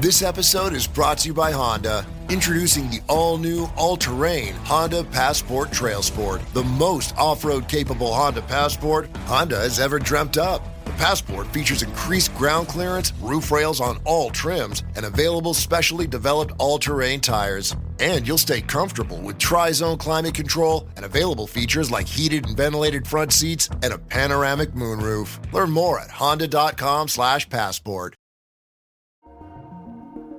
This episode is brought to you by Honda. Introducing the all-new, all-terrain Honda Passport Trail Sport, the most off-road capable Honda Passport Honda has ever dreamt up. The Passport features increased ground clearance, roof rails on all trims, and available specially developed all-terrain tires. And you'll stay comfortable with tri-zone climate control and available features like heated and ventilated front seats and a panoramic moonroof. Learn more at honda.com/passport.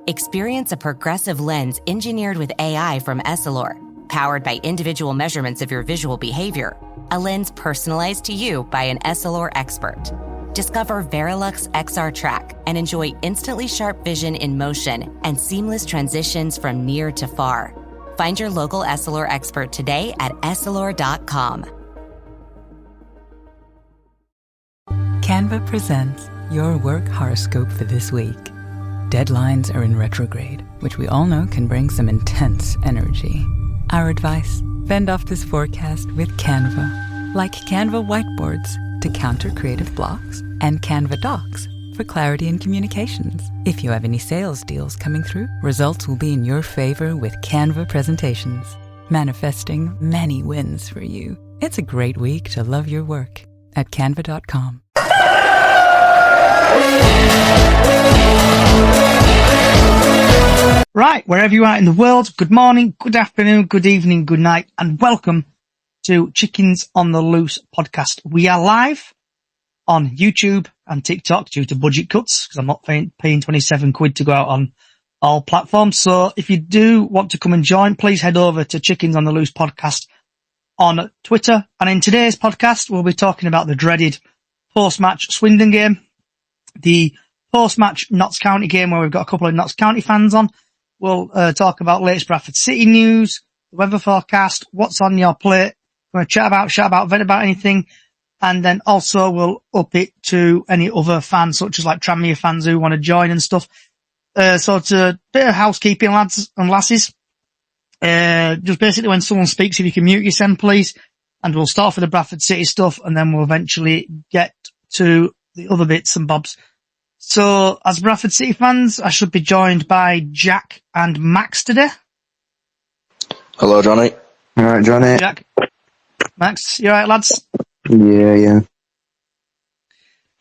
Experience a progressive lens engineered with AI from Essilor, powered by individual measurements of your visual behavior. A lens personalized to you by an Essilor expert. Discover Verilux XR Track and enjoy instantly sharp vision in motion and seamless transitions from near to far. Find your local Essilor expert today at Essilor.com. Canva presents your work horoscope for this week. Deadlines are in retrograde, which we all know can bring some intense energy. Our advice: fend off this forecast with Canva. Like Canva whiteboards to counter creative blocks, and Canva docs for clarity in communications. If you have any sales deals coming through, results will be in your favor with Canva presentations, manifesting many wins for you. It's a great week to love your work at canva.com. Right, wherever you are in the world, good morning, good afternoon, good evening, good night, and welcome to Chickens on the Loose podcast. We are live on YouTube and TikTok due to budget cuts, because I'm not paying £27 to go out on all platforms. So if you do want to come and join, please head over to Chickens on the Loose podcast on Twitter. And in today's podcast, we'll be talking about the dreaded post-match Swindon game, the post-match Notts County game where we've got a couple of Notts County fans on. We'll talk about latest Bradford City news, the weather forecast, what's on your plate. We're going to chat about, vent about anything. And then also we'll up it to any other fans, such as like Tranmere fans who want to join and stuff. So it's a bit of housekeeping, lads and lasses. Just basically when someone speaks, if you can mute yourself, please. And we'll start with the Bradford City stuff, and then we'll eventually get to the other bits and bobs. So, as Bradford City fans, I should be joined by Jack and Max today. Hello, Johnny. All right, Johnny. Jack. Max, you alright, lads? Yeah.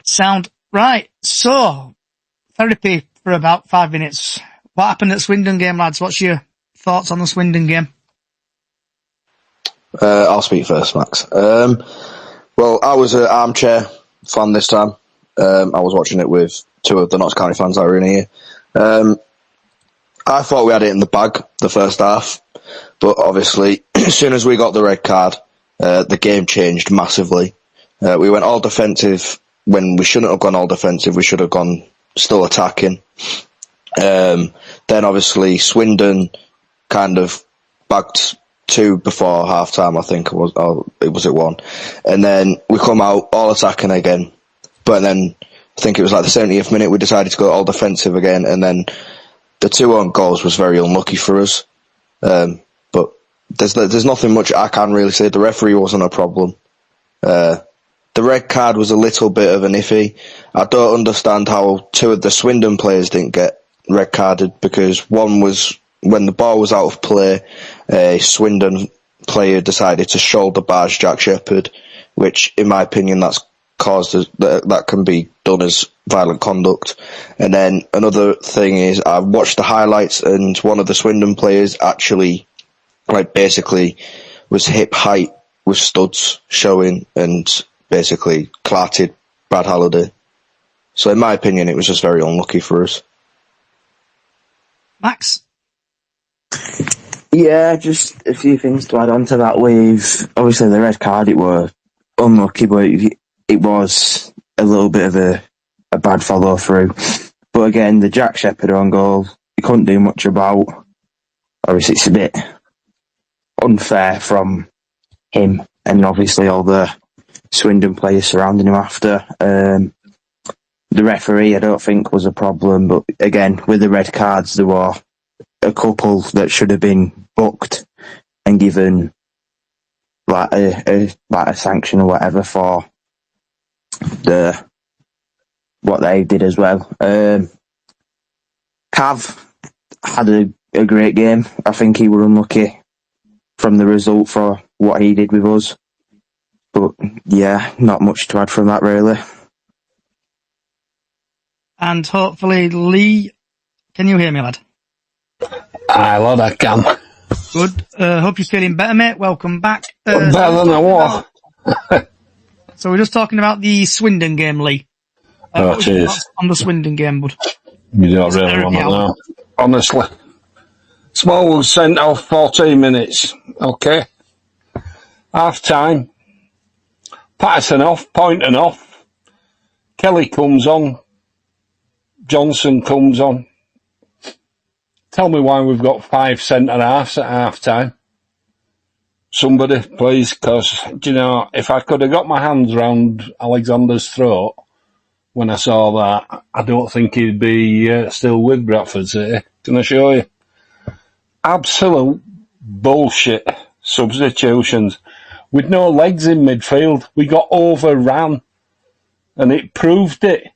Sound right. So, therapy for about 5 minutes. What happened at Swindon game, lads? What's your thoughts on the Swindon game? I'll speak first, Max. Well, I was an armchair fan this time. I was watching it with two of the Notts County fans that were in here. I thought we had it in the bag the first half, but obviously, as soon as we got the red card, the game changed massively. We went all defensive when we shouldn't have gone all defensive. We should have gone still attacking. Then obviously Swindon kind of backed two before half time, I think it was, or it was at one. And then we come out all attacking again. But then I think it was like the 70th minute we decided to go all defensive again, and then the 2 own goals was very unlucky for us. But there's nothing much I can really say. The referee wasn't a problem. The red card was a little bit of an iffy. I don't understand how 2 of the Swindon players didn't get red carded, because one was when the ball was out of play, a Swindon player decided to shoulder barge Jack Shepherd, which in my opinion that can be done as violent conduct. And then another thing is, I watched the highlights, and one of the Swindon players actually, basically was hip height with studs showing and basically clarted Brad Halliday. So in my opinion, it was just very unlucky for us. Max? Yeah, just a few things to add on to that. With obviously the red card, it were unlucky, but it was a little bit of a bad follow through. But again, the Jack Shepherd on goal, you couldn't do much about. Obviously, it's a bit unfair from him, and obviously all the Swindon players surrounding him after. The referee, I don't think, was a problem, but again, with the red cards, there were a couple that should have been booked and given a sanction or whatever for what they did as well. Can't Cav had a great game. I think he were unlucky from the result for what he did with us. But yeah, not much to add from that really. And hopefully, Lee, can you hear me, lad? Aye, lad, I can. Good. Hope you're feeling better, mate. Welcome back. Better than I was. So we're just talking about the Swindon game, Lee. Oh, cheers. On the Swindon game, bud. You don't really want to know. Honestly. Small was sent off 14 minutes. Okay. Half time. Patterson off, Poynton off. Kelly comes on. Johnson comes on. Tell me why we've got 5 centre-halves at half-time. Somebody, please, because, you know, if I could have got my hands round Alexander's throat when I saw that, I don't think he'd be still with Bradford City. Can I show you? Absolute bullshit substitutions. With no legs in midfield, we got overran. And it proved it.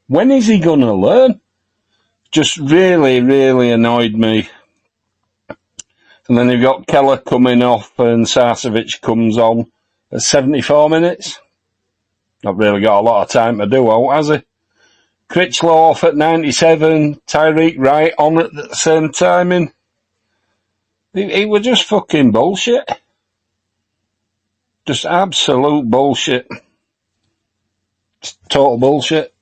When is he going to learn? Just really, really annoyed me. And then you've got Keller coming off and Sarcevic comes on at 74 minutes. Not really got a lot of time to do out, has he? Critchlow off at 97, Tyreek Wright on at the same timing. It was just fucking bullshit. Just absolute bullshit. Total bullshit.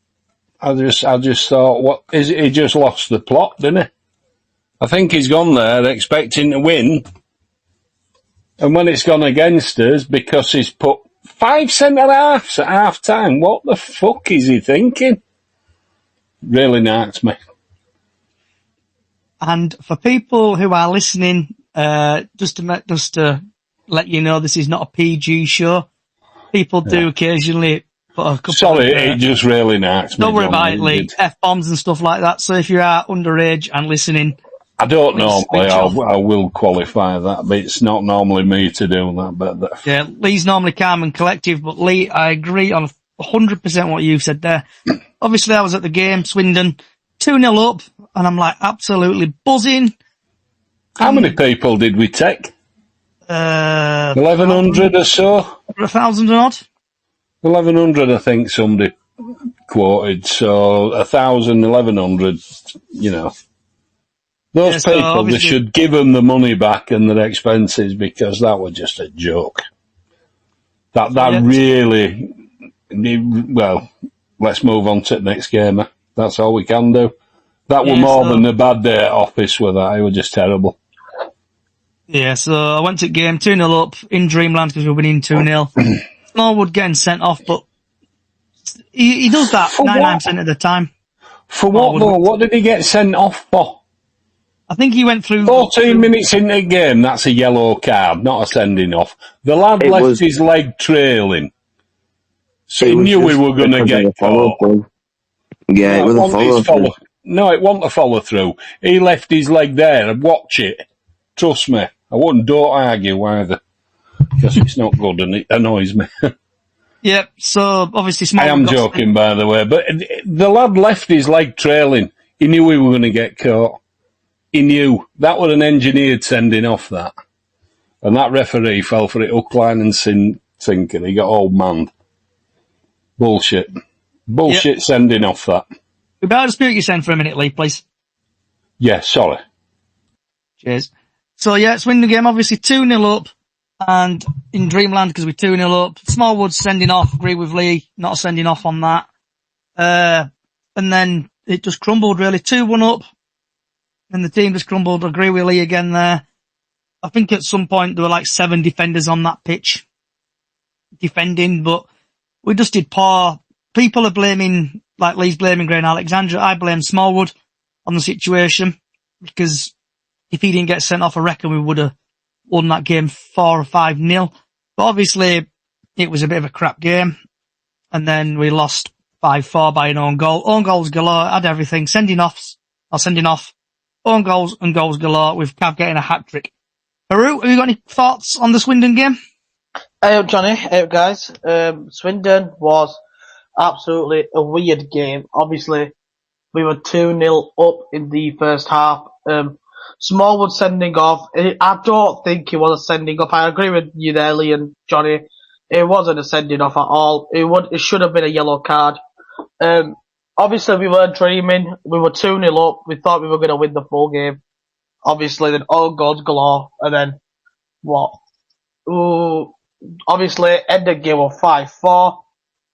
I just thought, what is it? He just lost the plot, didn't he? I think he's gone there expecting to win, and when it's gone against us because he's put 5 centre-halves at half-time, what the fuck is he thinking? Really narks me. And for people who are listening, just to let you know, this is not a PG show. People do occasionally put a couple Sorry, of, it just really narks me. Don't worry about it, Lee. F-bombs and stuff like that. So if you are underage and listening, I don't normally, I will qualify that, but it's not normally me to do that. But yeah, Lee's normally calm and collective, but Lee, I agree on 100% what you said there. Obviously, I was at the game, Swindon, 2-0 up, and I'm like absolutely buzzing. How many people did we take? 1,100 or so? 1,000 and odd? 1,100, I think somebody quoted. So 1,000, 1,100, you know. Those people, they should give them the money back and their expenses because that was just a joke. That really, well, let's move on to the next game. That's all we can do. That was more than a bad day at office with that. It was just terrible. Yeah, so I went to the game 2-0 up in Dreamland because we were winning 2-0. Smallwood getting sent off, but he does that 99% of the time. For what though? What did he get sent off for? I think he went through 14 minutes into the game. That's a yellow card, not a sending off. The lad left his leg trailing, so he knew we were going to get caught. Yeah, it was a follow-through. No, it wasn't a follow-through. He left his leg there and watch it. Trust me, don't argue either, because it's not good and it annoys me. Yep, so obviously Smallwood... I am joking, by the way, but the lad left his leg trailing. He knew we were going to get caught. He knew. That was an engineered sending off, that. And that referee fell for it hook, line and sinker. He got old man. Bullshit. Bullshit sending off, that. We better dispute you send for a minute, Lee, please. Yeah, sorry. Cheers. So, yeah, Swindon game, obviously 2-0 up, and in Dreamland, because we're 2-0 up. Smallwood sending off, agree with Lee, not sending off on that. And then it just crumbled, really. 2-1 up, and the team just crumbled, agree with Lee again there. I think at some point there were like 7 defenders on that pitch defending, but we just did poor. People are blaming, like Lee's blaming Graham Alexandra. I blame Smallwood on the situation, because if he didn't get sent off, I reckon we would have won that game 4 or 5-0. But obviously, it was a bit of a crap game. And then we lost 5-4 by an own goal. Own goals galore, had everything. Sending off. Own goals and goals galore, with Cav getting a hat-trick. Haru, have you got any thoughts on the Swindon game? Hey up, Johnny. Hey up, guys. Swindon was absolutely a weird game. Obviously, we were 2-0 up in the first half. Smallwood sending off. I don't think it was a sending off. I agree with you there, Lee and Johnny. It wasn't a sending off at all. It should have been a yellow card. Obviously, we weren't dreaming. We were 2-0 up. We thought we were going to win the full game. Obviously, then all goals galore. And then, what? Ooh, obviously, end of game of 5-4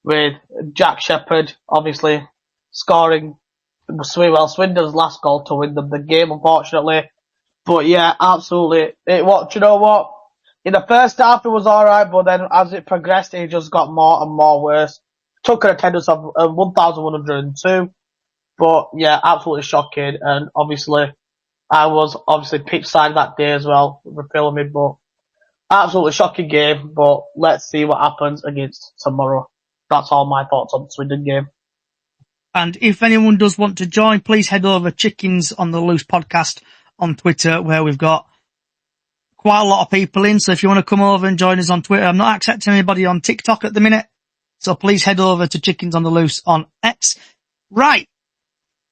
with Jack Shepherd, obviously, scoring Swindon's last goal to win them the game, unfortunately. But yeah, absolutely. Do you know what? In the first half, it was alright, but then as it progressed, it just got more and more worse. Took an attendance of 1,102. But yeah, absolutely shocking. And obviously, I was pitch side that day as well, for filming, but absolutely shocking game. But let's see what happens against tomorrow. That's all my thoughts on the Swindon game. And if anyone does want to join, please head over Chickens on the Loose podcast on Twitter, where we've got quite a lot of people in. So if you want to come over and join us on Twitter, I'm not accepting anybody on TikTok at the minute. So please head over to Chickens on the Loose on X. Right.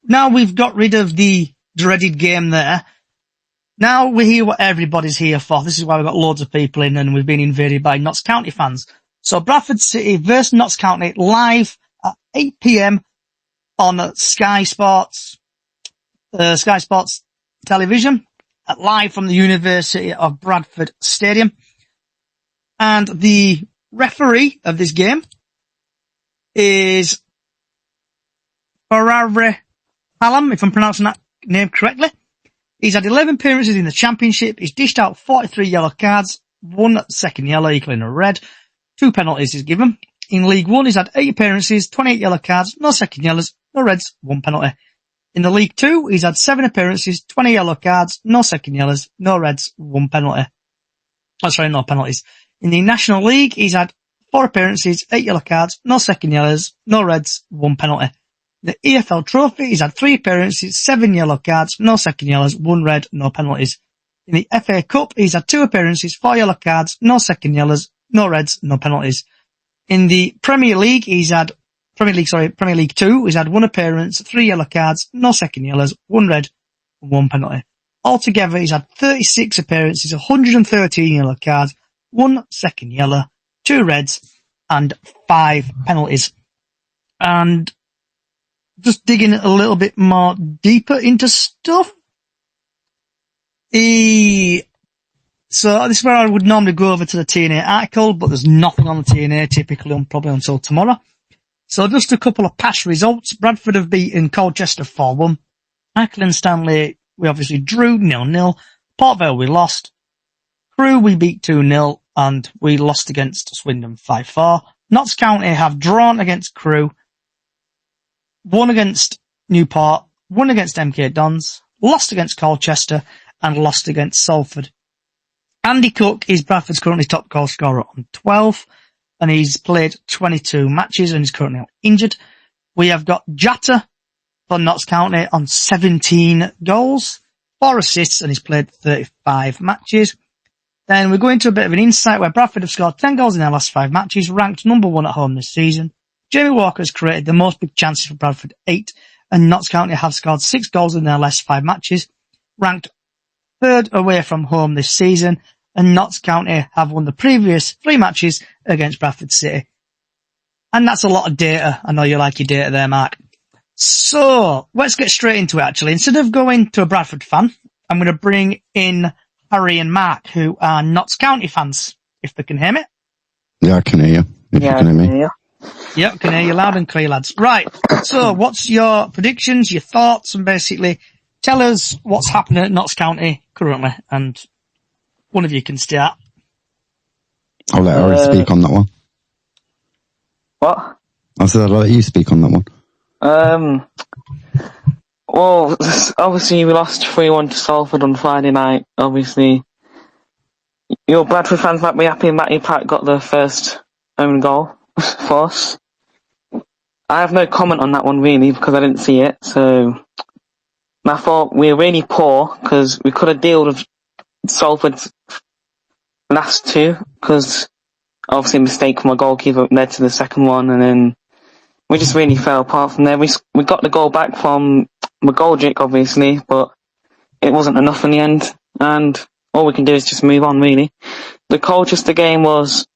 Now we've got rid of the dreaded game there. Now we hear what everybody's here for. This is why we've got loads of people in and we've been invaded by Notts County fans. So Bradford City versus Notts County live at 8 p.m. on Sky Sports television, live from the University of Bradford Stadium. And the referee of this game is Farare Hallam, if I'm pronouncing that name correctly. He's had 11 appearances in the Championship. He's dished out 43 yellow cards, 1 second yellow equaling a red, 2 penalties he's given. In League One, he's had 8 appearances, 28 yellow cards, no second yellows, no reds, 1 penalty. In the League Two, he's had 7 appearances, 20 yellow cards, no second yellows, no reds, 1 penalty. No penalties. In the National League, he's had 4 appearances, 8 yellow cards, no second yellows, no reds, 1 penalty. The EFL Trophy, he's had 3 appearances, 7 yellow cards, no second yellows, 1 red, no penalties. In the FA Cup, he's had 2 appearances, 4 yellow cards, no second yellows, no reds, no penalties. In the Premier League 2, he's had 1 appearance, 3 yellow cards, no second yellows, 1 red, 1 penalty. Altogether, he's had 36 appearances, 113 yellow cards, 1 second yellow, 2 reds, and 5 penalties. And just digging a little bit more deeper into stuff. So this is where I would normally go over to the TNA article, but there's nothing on the TNA typically, probably until tomorrow. So just a couple of past results. Bradford have beaten Colchester 4-1. Michael and Stanley, we obviously drew 0-0. Port Vale we lost. Crewe we beat 2-0 and we lost against Swindon 5-4. Notts County have drawn against Crewe, won against Newport, won against MK Dons, lost against Colchester and lost against Salford. Andy Cook is Bradford's currently top goal scorer on 12 and he's played 22 matches and he's currently out injured. We have got Jatta for Notts County on 17 goals, 4 assists and he's played 35 matches. Then we go into a bit of an insight where Bradford have scored 10 goals in their last 5 matches, ranked number 1 at home this season. Jamie Walker has created the most big chances for Bradford, 8, and Notts County have scored 6 goals in their last 5 matches, ranked 3rd away from home this season, and Notts County have won the previous 3 matches against Bradford City. And that's a lot of data. I know you like your data there, Mark. So, let's get straight into it actually. Instead of going to a Bradford fan, I'm going to bring in Harry and Mark, who are Notts County fans, if they can hear me. Yeah, I can hear you. If you can hear me. Yep, can hear you loud and clear, lads. Right, so what's your predictions, your thoughts, and basically tell us what's happening at Notts County currently, and one of you can start. I'll let Harry speak on that one. What? I said I'll let you speak on that one. Well, obviously we lost 3-1 to Salford on Friday night, obviously. Your Bradford fans might be happy Matty Pratt got the first own goal for us. I have no comment on that one really, because I didn't see it, so... I thought we were really poor, because we could have dealt with Salford's last 2, because obviously a mistake from my goalkeeper led to the second one, and then we just really fell apart from there. We got the goal back from McGoldrick, obviously, but it wasn't enough in the end, and all we can do is just move on, really. The Colchester game was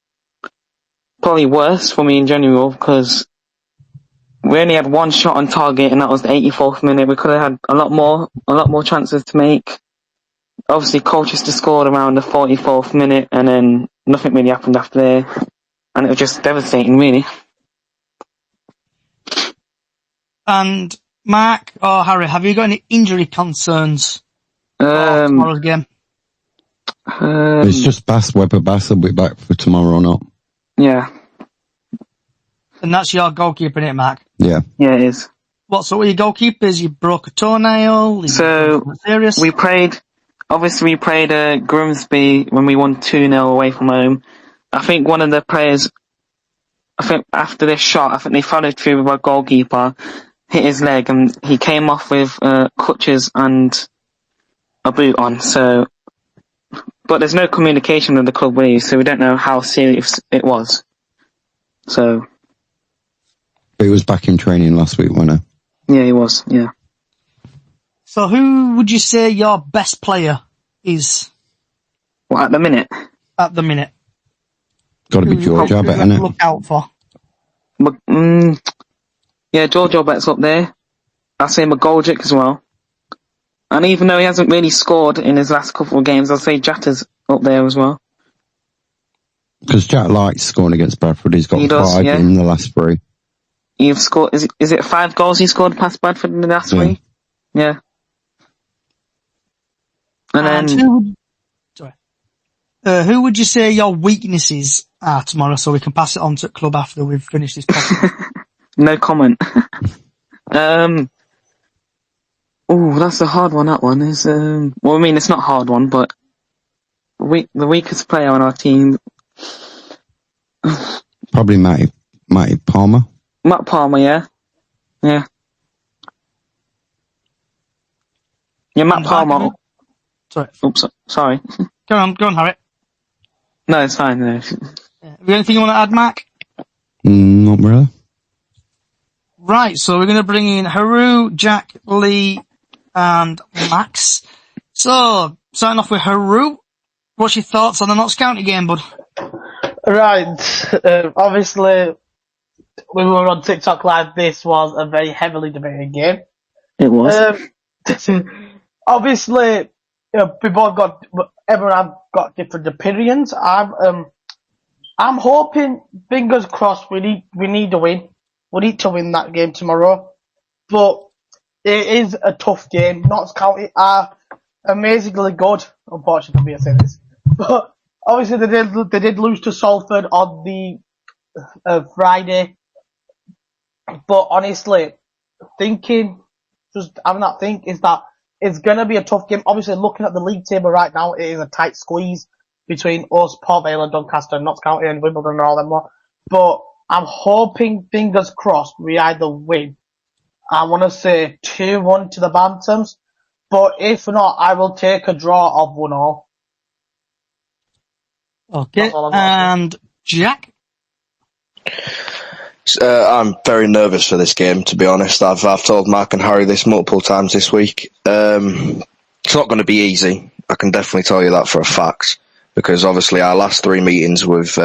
probably worse for me in general, because we only had one shot on target, and that was the 84th minute. We could have had a lot more chances to make. Obviously, Colchester scored around the 44th minute, and then nothing really happened after there, and it was just devastating, really. And Mark or Harry, have you got any injury concerns for tomorrow's game? It's just whether Bass will be back for tomorrow or not. Yeah. And that's your goalkeeper, isn't it, Mark? Yeah, it is. What, so what are your goalkeepers? You broke a toenail? We played Grimsby when we won 2-0 away from home. I think one of the players, after this shot, they followed through with our goalkeeper, hit his leg, and he came off with crutches and a boot on. But there's no communication with the club, really, so we don't know how serious it was. So. But he was back in training last week, wasn't he? Yeah, he was. Yeah. So who would you say your best player is? Well, at the minute? At the minute. Got to be George Abbott, isn't it? Look out for. Yeah, George Abbott's up there. I'll say McGoldrick as well. And even though he hasn't really scored in his last couple of games, I'll say Jatter's up there as well. Because Jack likes scoring against Bradford. He's got 5 in the last 3. You've scored, is it 5 goals he scored past Bradford in the last 3? Yeah. And then... who would you say your weaknesses are tomorrow, so we can pass it on to the club after we've finished this podcast? No comment. That's a hard one, that one. It's not a hard one, but the weakest player on our team... Probably Matty Palmer. Matt Palmer, yeah. Yeah. Yeah, Matt Palmer. Sorry. Oops, sorry. Go on, Harry. No, it's fine. No. Have you got anything you want to add, Mark? Not really. Right, so we're going to bring in Haru, Jack, Lee, and Max. So, starting off with Haru, what's your thoughts on the Notts County game, bud? Right, obviously, when we were on TikTok Live, this was a very heavily debated game. It was. Obviously, everyone have got different opinions. I'm hoping, fingers crossed, we need to win. We need to win that game tomorrow. But it is a tough game. Notts County are amazingly good. Unfortunately, for me to say this, but obviously they did lose to Salford on the Friday. But honestly, is that it's gonna be a tough game. Obviously, looking at the league table right now, it is a tight squeeze between us, Port Vale, and Doncaster, and Notts County, and Wimbledon, and all them lot. But I'm hoping, fingers crossed, we either win. I want to say 2-1 to the Bantams, but if not, I will take a draw of 1-1. Okay, and Jack? I'm very nervous for this game, to be honest. I've told Mark and Harry this multiple times this week. It's not going to be easy. I can definitely tell you that for a fact, because obviously our last 3 meetings with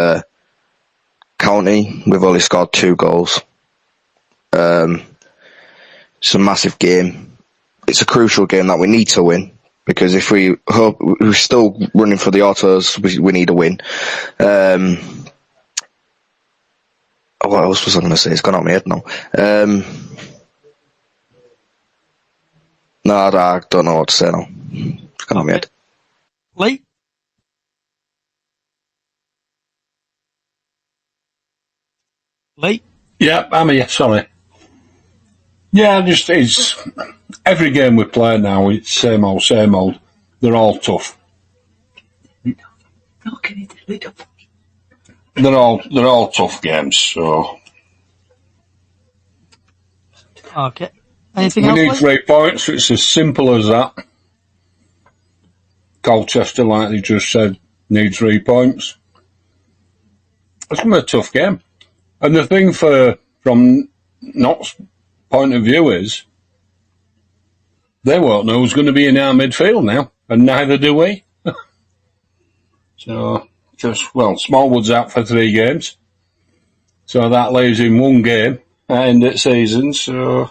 County, we've only scored 2 goals. It's a massive game. It's a crucial game that we need to win, because if we're still running for the autos, we need a win. What else was I going to say? It's gone out of my head now. No, I don't know what to say now. It's gone out of my head. Lee? Lee? Yeah, I'm here, sorry. Yeah, it's every game we play now, it's same old. They're all tough. They're all tough games, so. Okay. Anything else? We need 3 points, it's as simple as that. Colchester, like they just said, need 3 points. It's going to be a tough game. And the thing from Knott's point of view is they won't know who's going to be in our midfield now, and neither do we. So, Smallwood's out for 3 games. So that leaves him 1 game at end of season. So,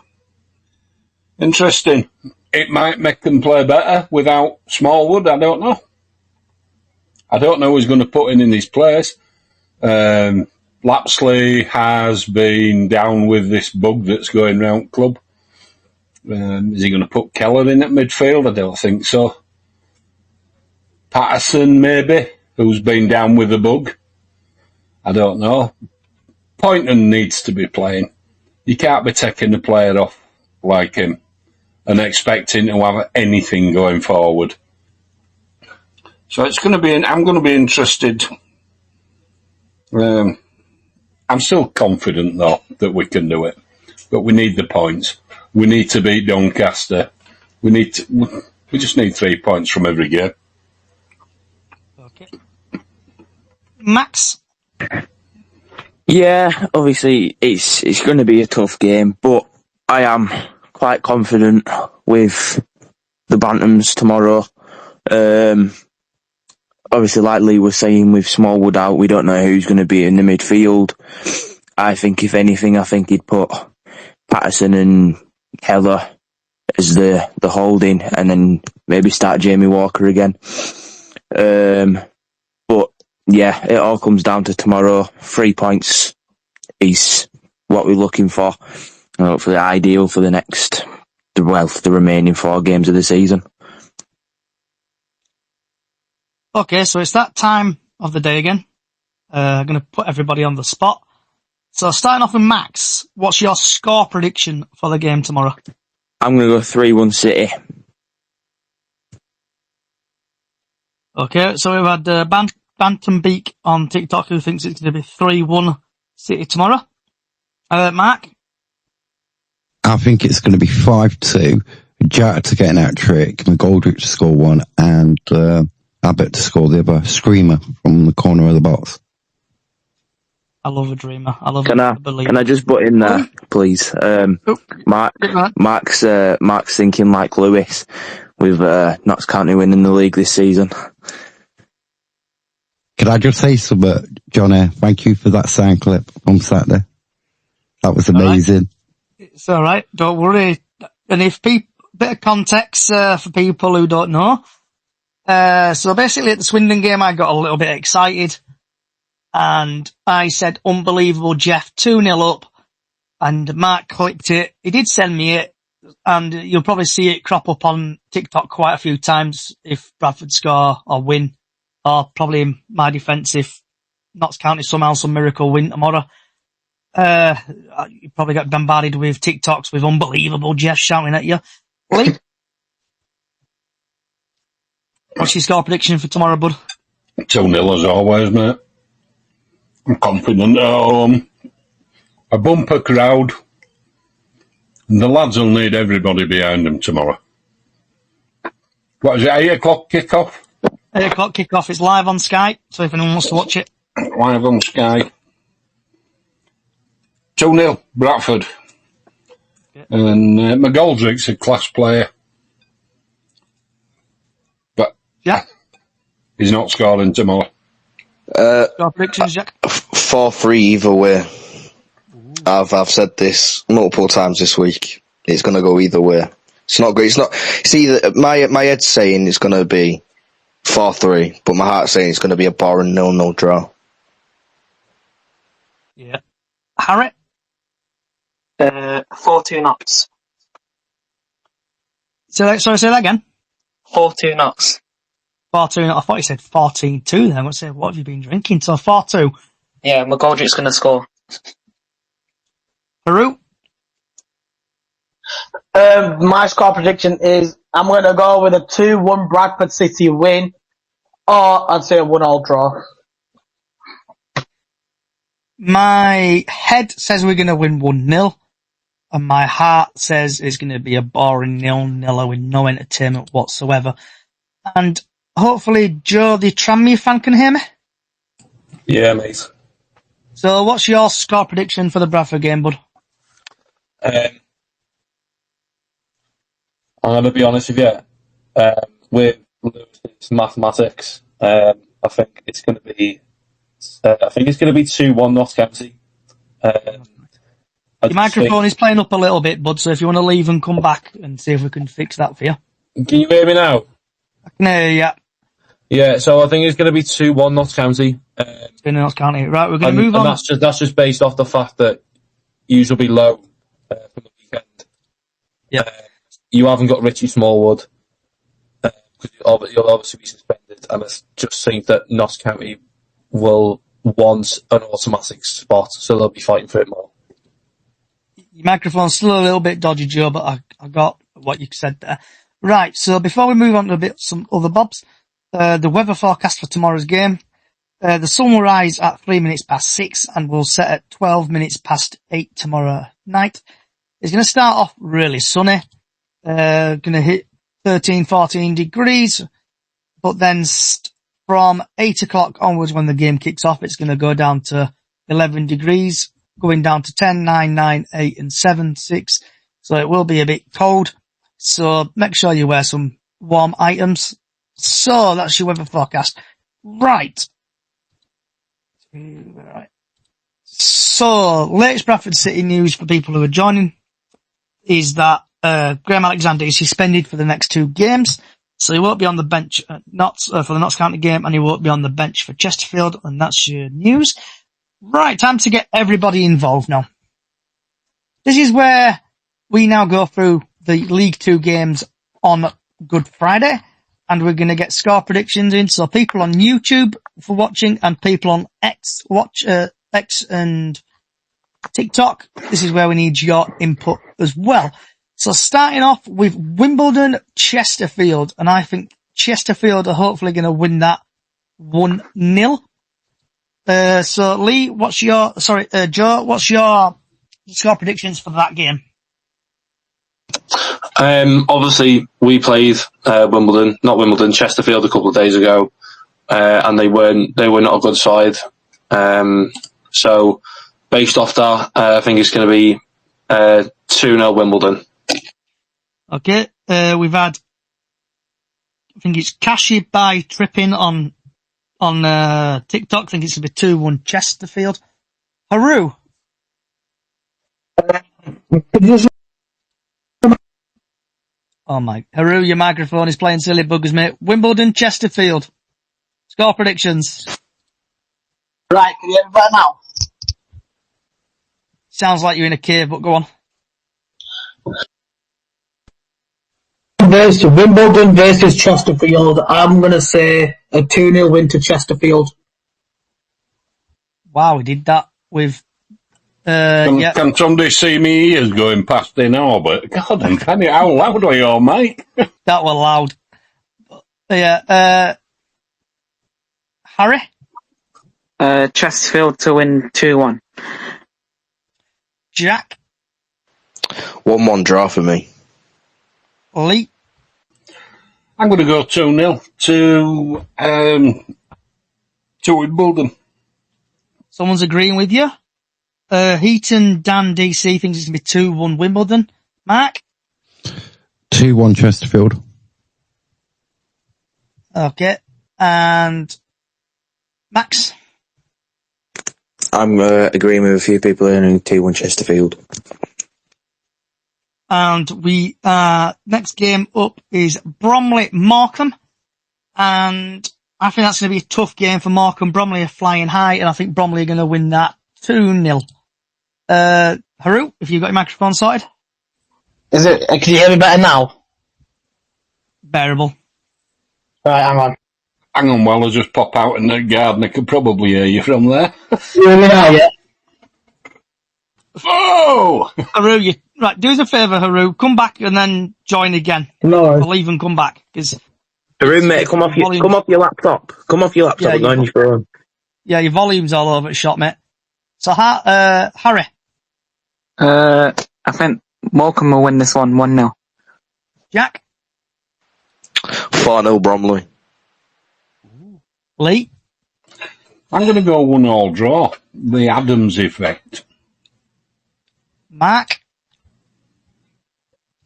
interesting. It might make them play better without Smallwood, I don't know. I don't know who's going to put in his place. Lapsley has been down with this bug that's going round club. Is he going to put Keller in at midfield? I don't think so. Patterson, maybe, who's been down with the bug. I don't know. Poynton needs to be playing. You can't be taking the player off like him and expecting to have anything going forward. So it's going to be. I'm going to be interested. I'm still confident though that we can do it, but we need the points. We need to beat Doncaster. We just need 3 points from every game. Okay. Max? Yeah, obviously it's going to be a tough game, but I am quite confident with the Bantams tomorrow. Obviously, like Lee was saying, with Smallwood out, we don't know who's going to be in the midfield. I think, if anything, he'd put Patterson and Keller as the holding, and then maybe start Jamie Walker again. But yeah, it all comes down to tomorrow. 3 points is what we're looking for. And hopefully ideal for the remaining 4 games of the season. Okay, so it's that time of the day again. I'm going to put everybody on the spot. So starting off with Max, what's your score prediction for the game tomorrow? I'm going to go 3-1 City. Okay, so we've had Bantam Beak on TikTok who thinks it's going to be 3-1 City tomorrow. Mark? I think it's going to be 5-2. Jack to get an hat-trick, McGoldrick to score 1, and Abbott to score the other. Screamer from the corner of the box. I love a dreamer. I love Can I just butt in there, please? Mark's thinking like Lewis with Notts County winning the league this season. Could I just say something, Johnny? Thank you for that sound clip on Saturday. That was amazing. It's all right. Don't worry. And if bit of context for people who don't know. So basically at the Swindon game, I got a little bit excited and I said, unbelievable Jeff, 2-0 up, and Mark clipped it. He did send me it, and you'll probably see it crop up on TikTok quite a few times if Bradford score or win, or probably in my defence if Notts County somehow some miracle win tomorrow. You probably got bombarded with TikToks with unbelievable Jeff shouting at you. Lee? What's your score prediction for tomorrow, bud? 2-0 as always, mate. I'm confident at home. A bumper crowd. And the lads will need everybody behind them tomorrow. What is it, 8 o'clock kick-off? 8 o'clock kick-off. It's live on Sky, so if anyone wants to watch it. Live on Sky. 2-0, Bradford. Yeah. And McGoldrick's a class player. But yeah, he's not scoring tomorrow. Score predictions, Jack? 4-3 either way. I've said this multiple times this week. It's going to go either way. It's not good. It's not. See, my head's saying it's going to be 4-3, but my heart's saying it's going to be a boring 0-0 draw. Yeah. Harry? 4-2 Notts. Sorry, say that again. 4-2 Notts. 4-2. I thought you said 14-2 then. I would say, what have you been drinking? So 4-2. Yeah, McGoldrick's going to score. Haru? My score prediction is I'm going to go with a 2-1 Bradford City win, or I'd say a 1-1 draw. My head says we're going to win 1-0, and my heart says it's going to be a boring 0-0 with no entertainment whatsoever. And hopefully Joe, the Tranmere fan, can hear me? Yeah, mate. So what's your score prediction for the Bradford game, bud? I'm going to be honest with you. With Lewis's mathematics, I think it's going to be. I think it's going to be 2-1 Notts County. Your microphone is playing up a little bit, bud. So if you want to leave and come back and see if we can fix that for you. Can you hear me now? I can hear you. Yeah, so I think it's going to be 2-1 Notts County. It's been Notts County. Right, we're going to move on. That's just based off the fact that yous will be low for the weekend. Yeah. You haven't got Richie Smallwood. Because you'll obviously be suspended, and I just think that Notts County will want an automatic spot, so they'll be fighting for it more. Your microphone's still a little bit dodgy, Joe, but I got what you said there. Right, so before we move on to some other bobs, the weather forecast for tomorrow's game. The sun will rise at 3 minutes past 6 and will set at 12 minutes past 8 tomorrow night. It's going to start off really sunny, going to hit 13, 14 degrees, but then from 8 o'clock onwards when the game kicks off, it's going to go down to 11 degrees, going down to 10, 9, 9, 8 and 7, 6. So it will be a bit cold. So make sure you wear some warm items. So that's your weather forecast. Right. So latest Bradford City news for people who are joining is that Graham Alexander is suspended for the next 2 games. So he won't be on the bench for the Notts County game, and he won't be on the bench for Chesterfield, and that's your news. Right, time to get everybody involved now. This is where we now go through the League 2 games on Good Friday, and we're going to get score predictions in. So people on YouTube for watching, and people on X and TikTok, this is where we need your input as well. So starting off with Wimbledon Chesterfield, and I think Chesterfield are hopefully going to win that 1-0. So Lee, Joe, what's your score predictions for that game? Obviously we played Chesterfield a couple of days ago, and they were not a good side. So based off that, I think it's going to be 2-0 Wimbledon. Okay, we've had, I think it's Kashi by Tripping on TikTok. I think it's going to be 2-1 Chesterfield. Haru. Oh my, Haru, your microphone is playing silly buggers, mate. Wimbledon Chesterfield. Score predictions. Right, can you hear me better now? Sounds like you're in a cave, but go on. Wimbledon versus Chesterfield. I'm going to say a 2-0 win to Chesterfield. Wow, we did that with... Can somebody see me ears going past in orbit? God, and can it? How loud are you, mate? That was loud. Yeah, Harry? Chesterfield to win 2-1. Jack? 1-1 draw for me. Lee? I'm going to go 2-0 to Wimbledon. Someone's agreeing with you. Heaton Dan DC thinks it's going to be 2-1 Wimbledon. Mark? 2-1 Chesterfield. Okay. And Max? I'm agreeing with a few people here in 2-1 Chesterfield. And we, next game up is Bromley Morecambe. And I think that's going to be a tough game for Morecambe. Bromley are flying high, and I think Bromley are going to win that 2-0. Haru, if you've got your microphone sorted. Is it, can you hear me better now? Bearable. Right, hang on. Hang on while I just pop out in the garden. I can probably hear you from there. You hear me now, yeah? Oh! Haru, right, do us a favour, Haru. Come back and then join again. No. I'll leave and come back. Haru, mate, come off your laptop. Come off your laptop and go on your phone. Yeah, your volume's all over the shop, mate. So, Harry? I think Morecambe will win this one 1-0. Jack? 4-0 Bromley. Lee? I'm going to go 1-1 draw. The Adams effect. Mark?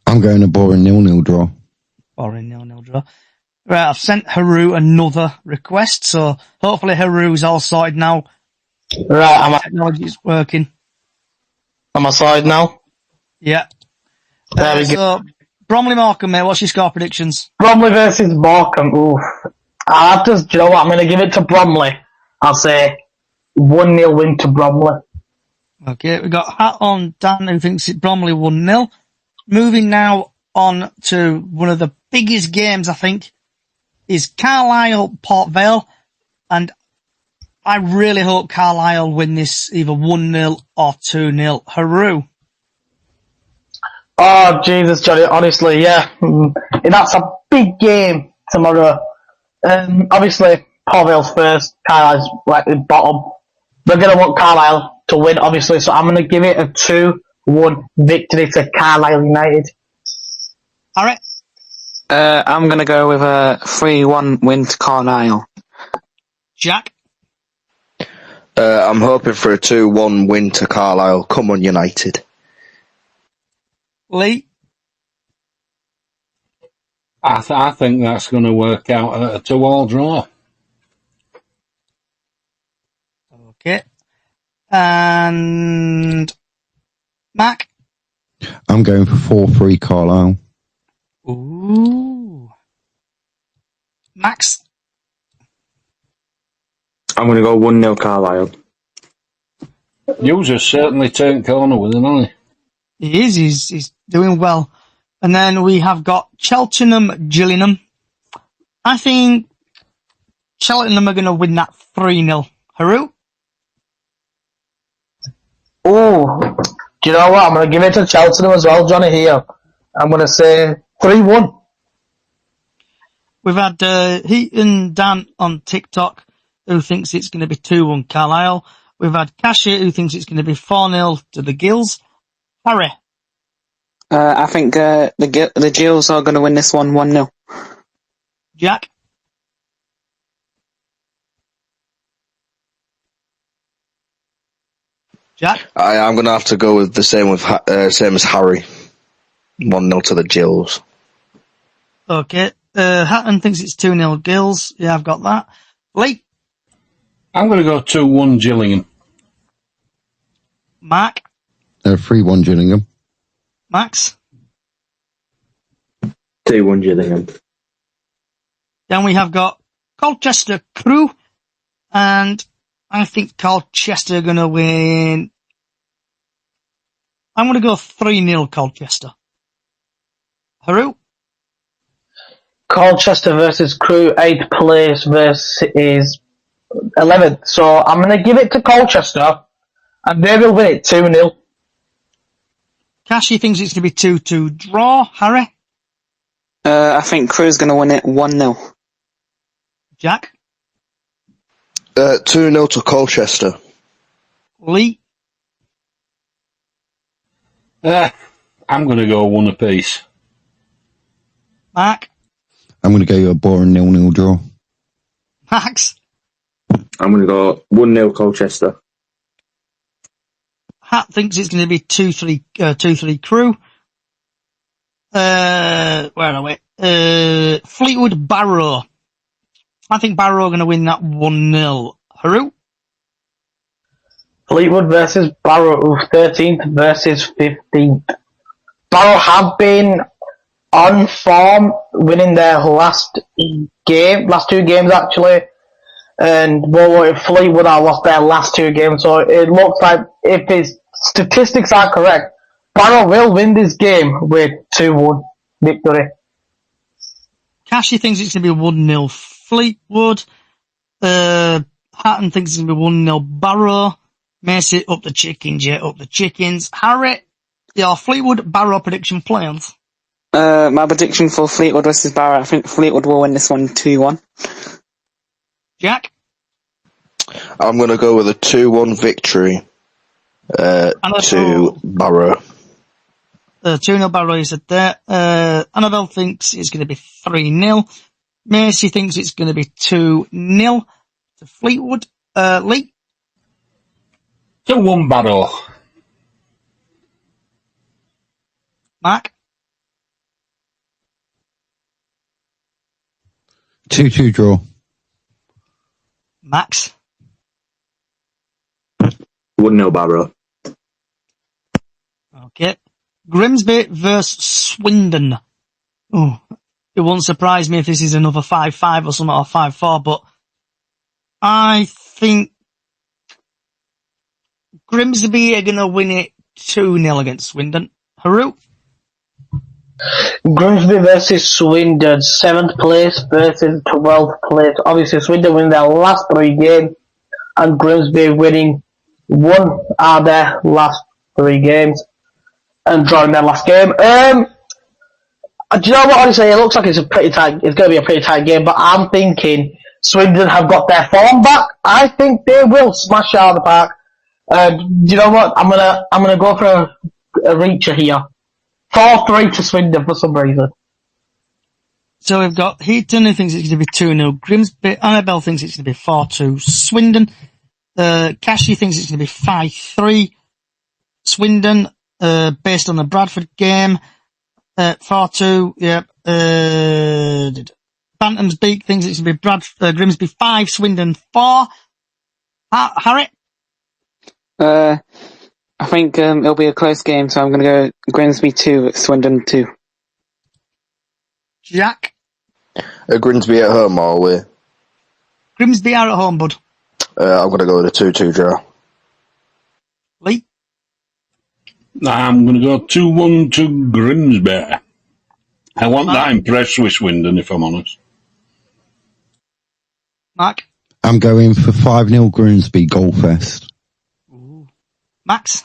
I'm going a boring 0-0 draw. Boring 0-0 draw. Right, I've sent Haru another request, so hopefully Haru's all sorted now. Right, technology's working. am I sorted now? Yeah. There we go. So, Bromley Morecambe, mate, what's your score predictions? Bromley versus Morecambe. Oof. Do you know what? I'm going to give it to Bromley. I'll say 1-0 win to Bromley. Okay, we got Hat on Dan who thinks it Bromley 1-0. Moving now on to one of the biggest games, I think, is Carlisle Port Vale, and I really hope Carlisle win this either 1-0 or 2-0. Haru. Oh, Jesus, Johnny, honestly, yeah. That's a big game tomorrow. Obviously, Port Vale's first, Carlisle's like the bottom. They're going to want Carlisle to win, obviously, so I'm going to give it a 2-1 victory to Carlisle United. Alright. I'm going to go with a 3-1 win to Carlisle. Jack? I'm hoping for a 2-1 win to Carlisle. Come on, United. Lee? I think that's going to work out at a 2-all draw. Okay. And Mac? I'm going for 4-3 Carlisle. Ooh. Max? I'm going to go 1-0 Carlisle. Users certainly turned corner with him, hasn't he? He is, he's doing well. And then we have got Cheltenham Gillingham. I think Cheltenham are going to win that 3-0. Haru? Oh, do you know what? I'm going to give it to Cheltenham as well, Johnny, here. I'm going to say 3-1. We've had Heat and Dan on TikTok who thinks it's going to be 2-1 Carlisle. We've had Cashier who thinks it's going to be 4-0 to the Gills. Harry? I think the Gills are going to win this one 1-0. Jack? Jack? I'm going to have to go with the same as Harry. 1-0 to the Gills. Okay. Hatton thinks it's 2-0 Gills. Yeah, I've got that. Lee? I'm going to go 2-1 Gillingham. Mark? 3-1 Gillingham. Max? 2-1 Gillingham. Then we have got Colchester Crew, and I think Colchester are going to win. I'm going to go 3-0 Colchester. Haru? Colchester versus Crew, 8th place versus 11th. So I'm going to give it to Colchester, and they will win it 2-0. Cashy thinks it's going to be 2-2 draw. Harry? I think Crew's going to win it 1-0. Jack? 2-0 to Colchester. Lee? I'm going to go 1 apiece. Mark? I'm going to go a boring 0-0 draw. Max? I'm going to go 1-0 Colchester. Hat thinks it's going to be 2-3 Crew. Where are we? Fleetwood Barrow. I think Barrow are going to win that 1-0. Haru? Fleetwood versus Barrow, 13th versus 15th. Barrow have been on form, winning their last two games actually. And Fleetwood have lost their last 2 games, so it looks like, if his statistics are correct, Barrow will win this game with 2-1 victory. Cashy thinks it's going to be 1-0 Fleetwood. Hatton thinks it's going to be 1-0 Barrow. Macy, up the chickens, yeah, up the chickens. Harry, your Fleetwood Barrow prediction plans? My prediction for Fleetwood versus Barrow, I think Fleetwood will win this one 2-1. Jack? I'm going to go with a 2-1 victory to Barrow. 2-0 Barrow, you said there. Annabelle thinks it's going to be 3-0. Macy thinks it's going to be 2-0 to Fleetwood. Lee? 2-1 Barrow. Mark? 2-2 draw. Max? 1-0 Barrow. Okay. Grimsby versus Swindon. Oh, it won't surprise me if this is another 5-5 or something, or 5-4, but I think Grimsby are going to win it 2-0 against Swindon. Haru? Grimsby versus Swindon, 7th place versus 12th place. Obviously, Swindon win their last 3 games, and Grimsby winning 1 out of their last 3 games, and drawing their last game. Do you know what, honestly, it looks like it's going to be a pretty tight game, but I'm thinking Swindon have got their form back. I think they will smash out of the park. Do you know what, I'm gonna go for a reacher here. 4-3 to Swindon for some reason. So we've got Heaton, who thinks it's going to be 2-0. Grimsby, Annabelle thinks it's going to be 4-2. Swindon, Cashy thinks it's going to be 5-3. Swindon, based on the Bradford game, 4-2, yep. Bantam's Beak thinks it's going to be Grimsby 5, Swindon 4. Harry? I think it'll be a close game, so I'm going to go Grimsby 2, Swindon 2. Jack? Grimsby at home or away? Grimsby are at home, bud. I'm going to go with a 2-2 draw. Lee? I'm going to go 2-1 to Grimsby. I want that impressed with Swindon, if I'm honest. Mark? I'm going for 5-0 Grimsby Goalfest. Max?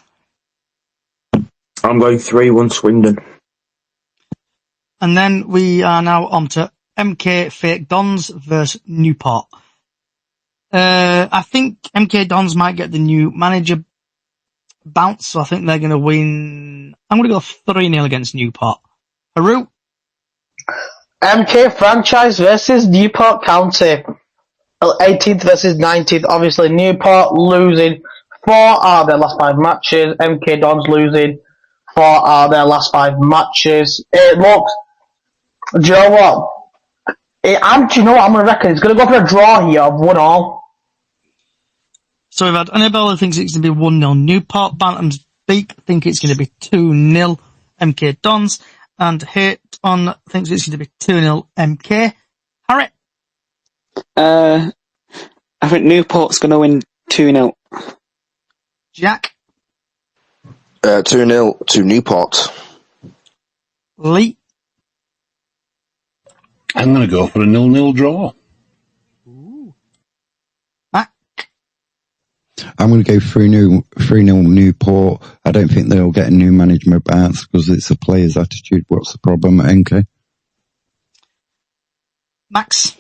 I'm going 3-1 Swindon. And then we are now on to MK Fake Dons versus Newport. I think MK Dons might get the new manager bounce, so I think they're going to win. I'm going to go 3-0 against Newport. Haru? MK franchise versus Newport County. 18th versus 19th. Obviously, Newport losing 4 out of their last 5 matches. MK Dons losing 4 out of their last 5 matches. It looks. Do you know what? Do you know what I'm going to reckon? It's going to go for a draw here of 1-1. So we've had Annabella thinks it's going to be 1-0 Newport. Bantam's Beak think it's going to be 2-0 MK Dons. And Hate on thinks it's going to be 2-0 MK. Harry? I think Newport's going to win 2-0. Jack? 2-0 to Newport. Lee? I'm going to go for a 0-0 draw. Ooh. Mac? I'm going to go 3-0 Newport. I don't think they'll get a new management bounce because it's a player's attitude. What's the problem at NK? Max?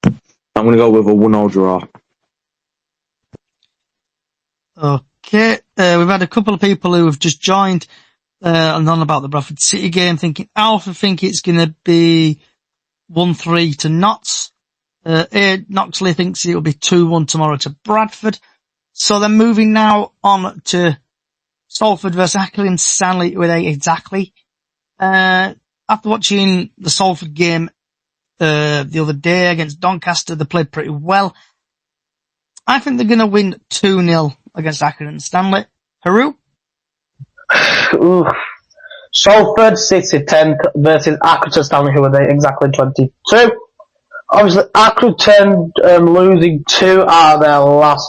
I'm going to go with a 1-0 draw. Okay, we've had a couple of people who have just joined and on about the Bradford City game, thinking Alpha think it's going to be 1-3 to Notts. Knoxley thinks it'll be 2-1 tomorrow to Bradford. So they're moving now on to Salford versus Ackley and Stanley with exactly. After watching the Salford game the other day against Doncaster, they played pretty well. I think they're going to win 2-0 against Accrington and Stanley. Haru? Ooh. Salford City 10th versus Accrington Stanley, who are they? Exactly 22. Obviously, Accrington losing 2 out of their last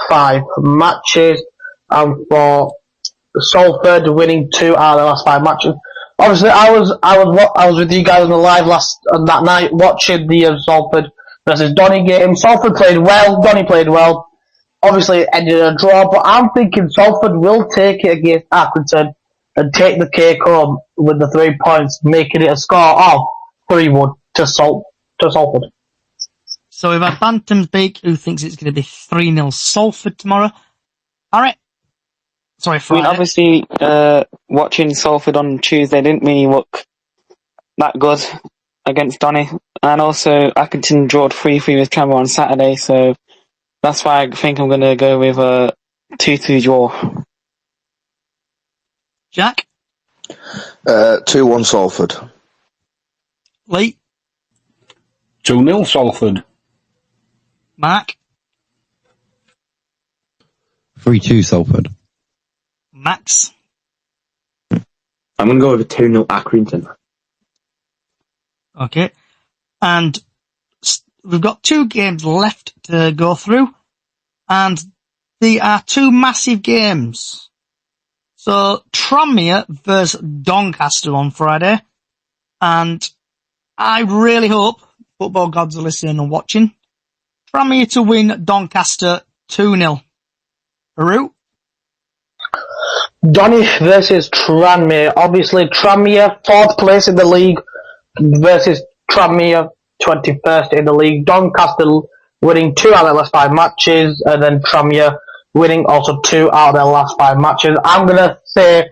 5 matches, and for Salford winning 2 out of their last 5 matches. Obviously, I was with you guys on the live that night watching the Salford versus Donny game. Salford played well, Donny played well. Obviously, it ended in a draw, but I'm thinking Salford will take it against Accrington and take the cake home with the 3 points, making it a score of 3-1 to Salford. So we've had Bantam's Beak, who thinks it's going to be 3-0 Salford tomorrow. Alright. Sorry, Friday. I mean, obviously, watching Salford on Tuesday didn't really look that good against Donny. And also, Accrington drawed 3-3 with Canberra on Saturday, so that's why I think I'm going to go with a 2-2 draw. Jack? 2-1 Salford. Lee? 2-0 Salford. Mark? 3-2 Salford. Max? I'm going to go with a 2-0 Accrington. Okay. And we've got 2 games left to go through, and they are 2 massive games. So, Tranmere versus Doncaster on Friday, and I really hope football gods are listening and watching. Tranmere to win Doncaster 2-0. Haru? Donny versus Tranmere. Obviously, Tranmere 4th place in the league versus Tranmere 21st in the league. Doncaster winning 2 out of their last 5 matches, and then Tranmere winning also 2 out of their last 5 matches. I'm going to say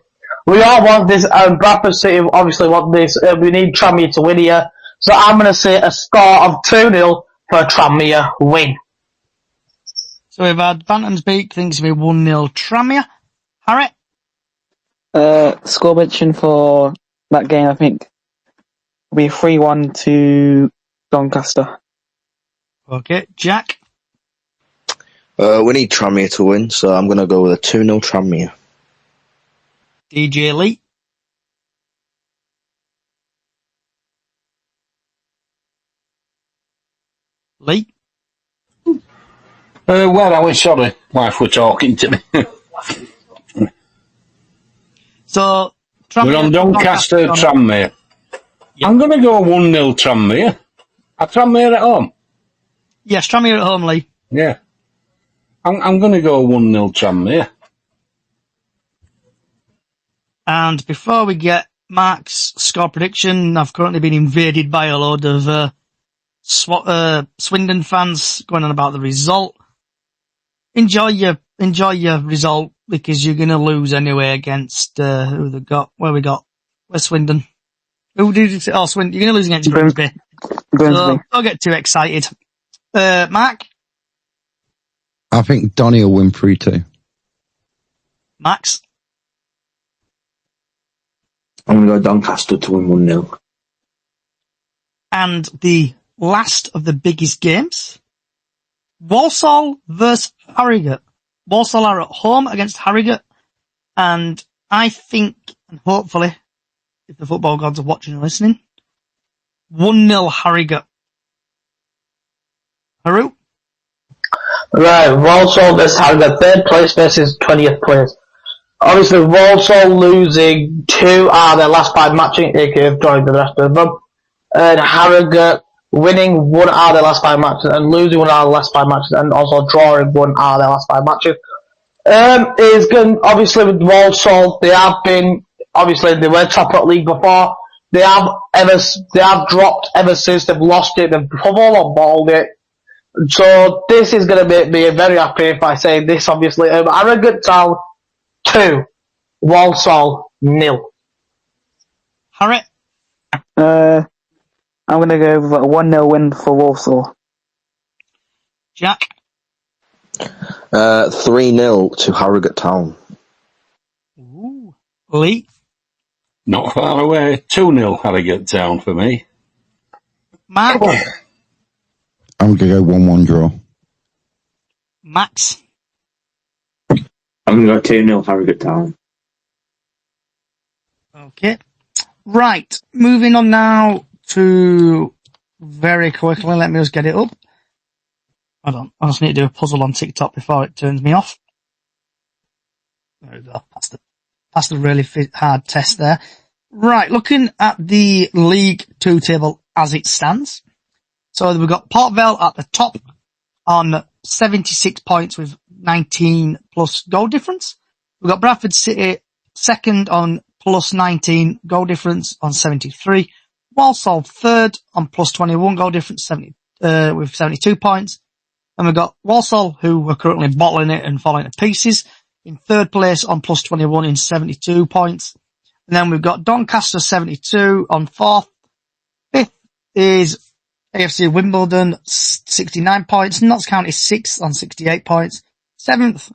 we all want this, Bradford City obviously want this. We need Tranmere to win here. So I'm going to say a score of 2-0 for a Tranmere win. So we've had Phantom Speak, thinks it'll be 1-0 Tranmere. Harry? Score prediction for that game, I think, will be 3-1 to Doncaster. Okay. Jack? We need Tranmere to win, so I'm going to go with a 2-0 Tranmere. DJ Lee? Lee? Where are we? Sorry, wife, we're talking to me. So, we're on Doncaster, Tranmere. Yep. I'm going to go 1-0 Tranmere. Are Tranmere at home? Yes, Tranmere at home, Lee. Yeah. I'm going to go 1-0 Tranmere. And before we get Mark's score prediction, I've currently been invaded by a load of Swindon fans going on about the result. Enjoy your result, because you're going to lose anyway against who they got. Where's Swindon? Who did you say? Oh, Swindon. You're going to lose against Grimsby. So don't get too excited. Mark? I think Donny will win 3-2. Max? I'm going to go Doncaster to win 1-0. And the last of the biggest games, Walsall versus Harrogate. Walsall are at home against Harrogate, and I think, and hopefully, if the football gods are watching and listening, 1-0 Harrogate. Haru? Right, Walsall versus Harrogate, 3rd place versus 20th place. Obviously, Walsall losing 2 out of their last 5 matches, aka drawing the rest of them. And Harrogate winning 1 out of their last 5 matches, and losing 1 out of the last 5 matches, and also drawing 1 out of their last 5 matches. Is going, obviously with Walsall, they have been, obviously they were top of the league before. They have dropped ever since they've lost it. They've all balled it. So this is going to make me very happy if I say this. Obviously, Harrogate Town 2, Walsall 0. Harry? I'm going to go with a 1-0 win for Walsall. Jack? 3-0 to Harrogate Town. Ooh. Lee? Not far away. 2-0 Harrogate Town for me. Mark? I'm going to go 1-1 draw. Max? I'm going to go 2-0 Harrogate Town. Okay. Right. Moving on now to, very quickly, let me just get it up. Hold on. I just need to do a puzzle on TikTok before it turns me off. There we go. That's the really hard test there. Right. Looking at the League 2 table as it stands. So we've got Port Vale at the top on 76 points with 19 plus goal difference. We've got Bradford City second on plus 19 goal difference on 73. Walsall third on plus 21 goal difference with 72 points. And we've got Walsall, who are currently bottling it and falling to pieces, in 3rd place on plus 21 in 72 points. And then we've got Doncaster 72 on 4th. 5th is AFC Wimbledon 69 points. Notts County 6th on 68 points. 7th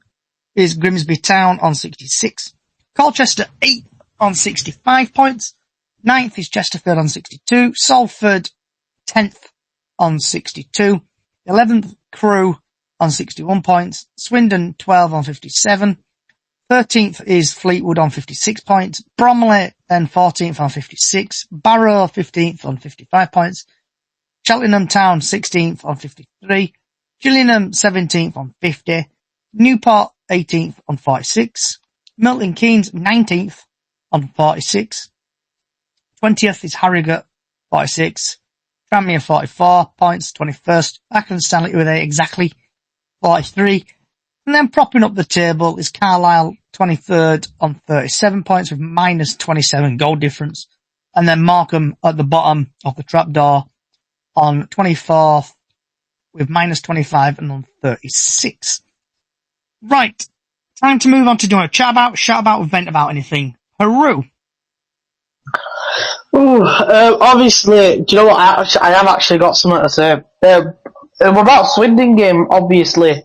is Grimsby Town on 66. Colchester 8th on 65 points. 9th is Chesterfield on 62. Salford 10th on 62. 11th, Crewe on 61 points. Swindon, 12 on 57. 13th is Fleetwood on 56 points. Bromley, then 14th on 56. Barrow, 15th on 55 points. Cheltenham Town, 16th on 53. Gillingham, 17th on 50. Newport, 18th on 46. Milton Keynes, 19th on 46. 20th is Harrogate, 46. Tranmere, 44 points, 21st. Accrington Stanley with exactly 43. And then propping up the table is Carlisle, 23rd on 37 points with minus 27 goal difference. And then Markham at the bottom of the trapdoor on 24th with minus 25 and on 36. Right. Time to move on to doing a chat about, shout about, vent about anything. Haru. Obviously, do you know what? I have actually got something to say. About Swindon game, obviously,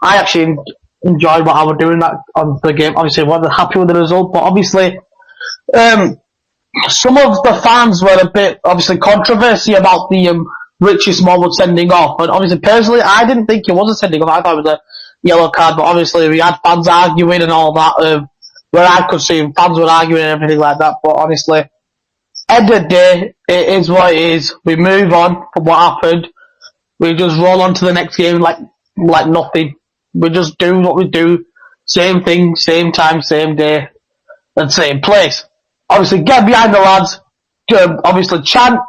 I actually enjoyed what I was doing that on the game. Obviously, I wasn't happy with the result, but obviously, some of the fans were a bit, obviously, controversy about the Richie Smallwood sending off. And obviously, personally, I didn't think it was a sending off. I thought it was a yellow card, but obviously, we had fans arguing and all that, where I could see fans were arguing and everything like that. But honestly, end of the day, it is what it is. We move on from what happened. We just roll on to the next game like nothing. We just do what we do. Same thing, same time, same day, and same place. Obviously, get behind the lads. Obviously, chant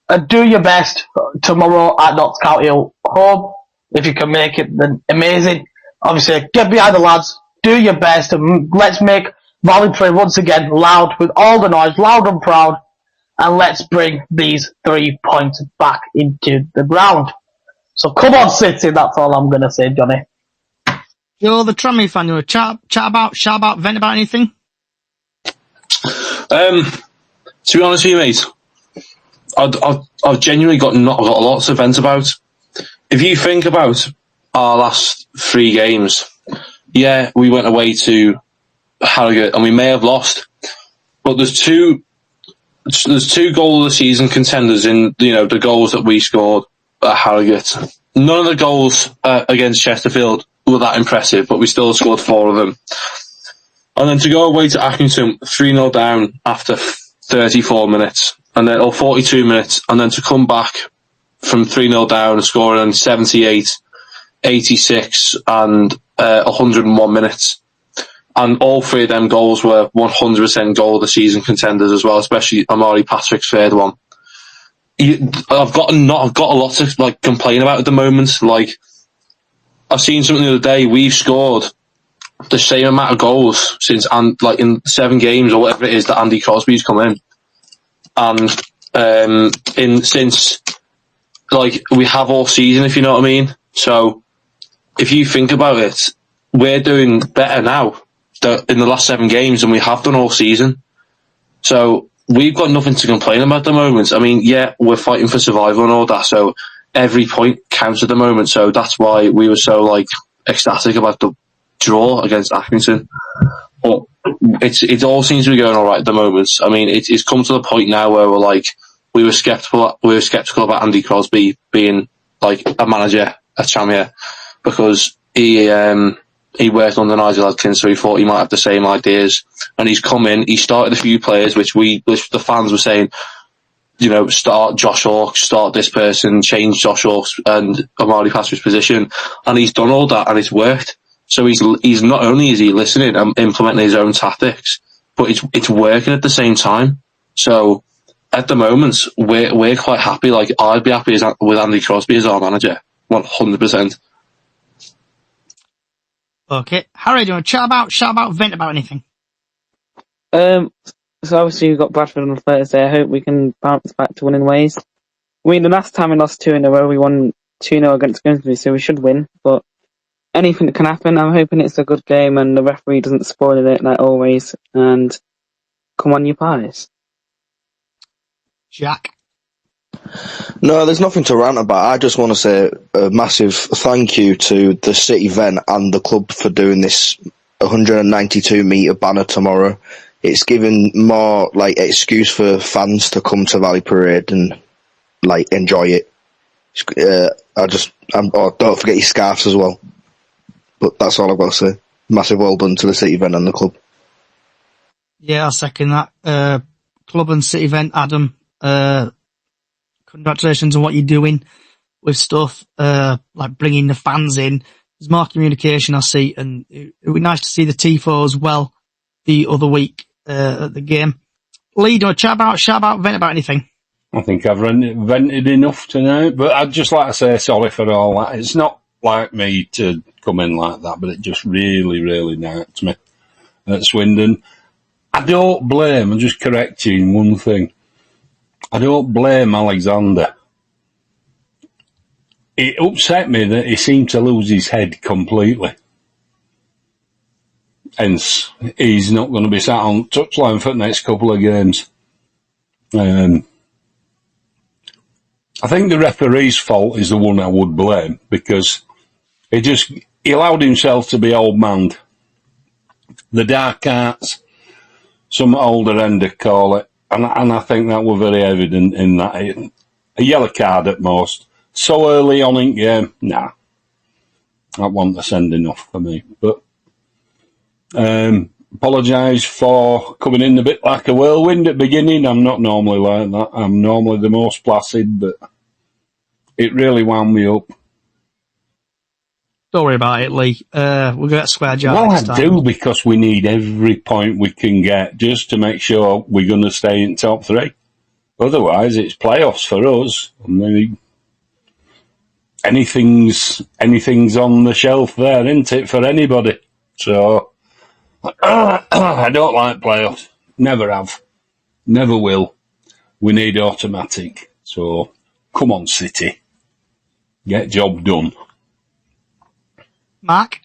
and do your best tomorrow at Notts County home. If you can make it, then amazing. Obviously, get behind the lads. Do your best, and let's make Valley Parade once again loud with all the noise, loud and proud, and let's bring these 3 points back into the ground. So come on, City, that's all I'm going to say, Johnny. You're the Tranmere fan, you want to chat about, shout about, vent about anything? To be honest with you, mate, I've genuinely got a lot to vent about. If you think about our last 3 games, yeah, we went away to Harrogate and we may have lost, but there's two goal of the season contenders in the goals that we scored at Harrogate. None of the goals against Chesterfield were that impressive, but we still scored 4 of them. And then to go away to Accrington 3-0 down after 34 minutes, or 42 minutes, and then to come back from 3-0 down and scoring in 78, 86 and 101 minutes. And all 3 of them goals were 100% goal of the season contenders as well, especially Amari Patrick's 3rd one. I've got a lot to complain about at the moment. I've seen something the other day. We've scored the same amount of goals since in 7 games or whatever it is that Andy Crosby's come in, and since we have all season, if you know what I mean. So if you think about it, we're doing better now in the last 7 games than we have done all season. So we've got nothing to complain about at the moment. I mean, yeah, we're fighting for survival and all that, so every point counts at the moment. So that's why we were so ecstatic about the draw against Accrington. But it all seems to be going all right at the moment. I mean, it's come to the point now where we were skeptical about Andy Crosby being a manager at Tranmere, because he worked under Nigel Adkins, so he thought he might have the same ideas. And he's come in, he started a few players, which the fans were saying, start Josh Hawkes, start this person, change Josh Hawkes and Amari Patrick's position. And he's done all that and it's worked. So he's not only is he listening and implementing his own tactics, but it's working at the same time. So at the moment, we're quite happy. I'd be happy with Andy Crosby as our manager, 100%. Okay. Harry, do you want to chat about, vent about anything? So obviously we've got Bradford on Thursday. I hope we can bounce back to winning ways. I mean, the last time we lost 2 in a row, we won 2-0 against Grimsby, so we should win, but anything can happen. I'm hoping it's a good game and the referee doesn't spoil it like always, and come on, you Pies. Jack? No, there's nothing to rant about. I just want to say a massive thank you to the City Ven and the club for doing this 192 metre banner tomorrow. It's given more excuse for fans to come to Valley Parade and enjoy it. Don't forget your scarves as well. But that's all I've got to say. Massive well done to the City Vent and the club. Yeah, I second that. Club and City Vent, Adam, congratulations on what you're doing with stuff, like bringing the fans in. There's more communication I see, and it would be nice to see the TIFO as well the other week, at the game. Lee, do you want to chat about, vent about anything? I think I've vented enough tonight, but I'd just like to say sorry for all that. It's not like me to come in like that, but it just really, really knocked me at Swindon. I don't blame, I'm just correcting one thing. I don't blame Alexander. It upset me that he seemed to lose his head completely. Hence, he's not going to be sat on touchline for the next couple of games. I think the referee's fault is the one I would blame, because he allowed himself to be old-manned. The dark arts, some older ender call it, and I think that were very evident in that. A yellow card at most. So early on in game, nah. That wasn't the sending off for me. But apologise for coming in a bit like a whirlwind at the beginning. I'm not normally like that. I'm normally the most placid, but it really wound me up. Don't worry about it, Lee. We'll get square jar Well, next time. I do, because we need every point we can get just to make sure we're going to stay in top 3. Otherwise, it's playoffs for us. I mean, anything's on the shelf there, isn't it, for anybody? So, I don't like playoffs. Never have. Never will. We need automatic. So, come on, City. Get job done. Mark?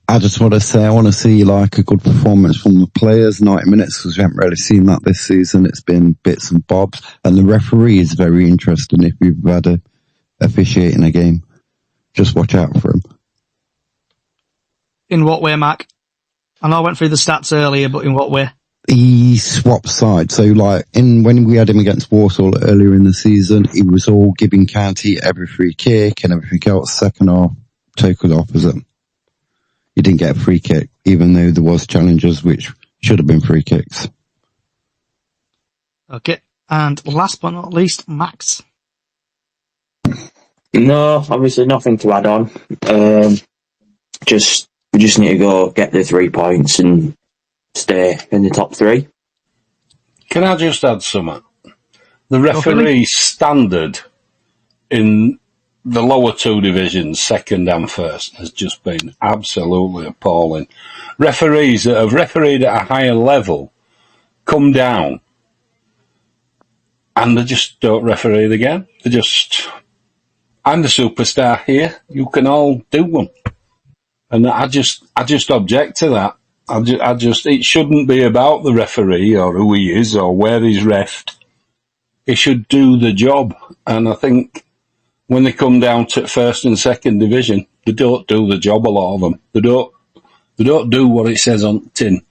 I just want to say, I want to see like a good performance from the players, 90 minutes, because we haven't really seen that this season. It's been bits and bobs. And the referee is very interesting if you've had a officiating a game. Just watch out for him. In what way, Mark? I know I went through the stats earlier, but in what way? He swapped sides. So like when we had him against Walsall earlier in the season, he was all giving County every free kick and everything else. Second half, total opposite. He didn't get a free kick, even though there was challenges which should have been free kicks. Okay. And last but not least, Max. No, obviously nothing to add on. We just need to go get the 3 points and stay in the top 3. Can I just add something? The referee standard in the lower 2 divisions, second and first, has just been absolutely appalling. Referees that have refereed at a higher level come down and they just don't referee the game. They just, I'm the superstar here, you can all do one. And I just object to that. It shouldn't be about the referee or who he is or where he's refed. He should do the job. And I think when they come down to first and second division, they don't do the job, a lot of them. They don't do what it says on the tin.